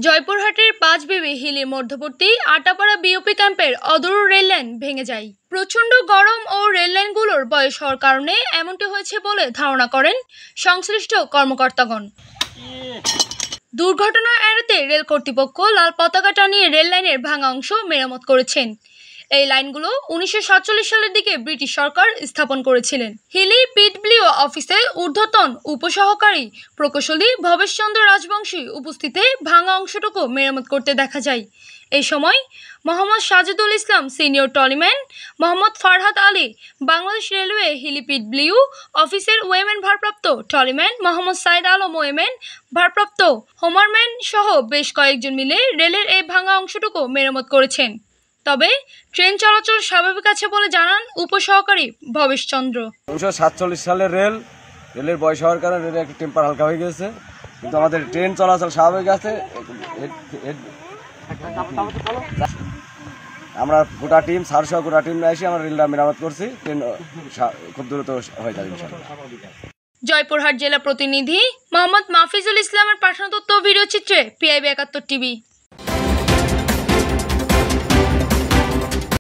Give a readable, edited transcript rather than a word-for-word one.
জয়পুরহাটের পাঁচবিবি হিলির মধ্যবর্তী আটাপাড়া বিওপি ক্যাম্পের অদূর রেললাইন ভেঙে যায়। প্রচণ্ড গরম ও রেললাইনগুলোর বয়স হওয়ার কারণে এমনটি হয়েছে বলে ধারণা করেন সংশ্লিষ্ট কর্মকর্তাগণ। দুর্ঘটনা এড়াতে রেল কর্তৃপক্ষ লাল পতাকা টানিয়ে রেললাইনের ভাঙা অংশ মেরামত করেছেন। এই লাইনগুলো 1947 সালের দিকে ব্রিটিশ সরকার স্থাপন করেছিলেন। হিলি পিডব্লিউ অফিসে ঊর্ধ্বতন উপসহকারী প্রকৌশলী ভবেশচন্দ্র রাজবংশী উপস্থিতিতে ভাঙা অংশটুকু মেরামত করতে দেখা যায়। এই সময় Mohammad Sajidul Islam senior trolleyman, Mohammad Farhad Ali Bangladesh railway Hili PW অফিসের ওয়েম্যান ভারপ্রাপ্ত টলিম্যান, মোহাম্মদ সাইদ আলম ওয়েম্যান ভারপ্রাপ্ত হোমারম্যান সহ বেশ কয়েকজন মিলে রেলের এই ভাঙা অংশটুকু মেরামত করেছেন। তবে ট্রেন চলাচল স্বাভাবিক আছে বলে জানান উপসহকারী ভবেশচন্দ্র। 1947 সালের রেলের বয়স হওয়ার কারণে রেলের একটু টেম্পার হালকা হয়ে গেছে, কিন্তু আমাদের ট্রেন চলাচল স্বাভাবিক আছে। আমরা গোটা টিম সারসহ গোটা টিম এসে আমরা রেলটা মেরামত করছি। ট্রেন খুব দ্রুত হয়ে যাবে ইনশাআল্লাহ। জয়পুরহাট জেলা প্রতিনিধি মোহাম্মদ মাফিজুল ইসলামের পাঠানো তথ্য ভিডিও চিত্রে PIB 71 টিভি।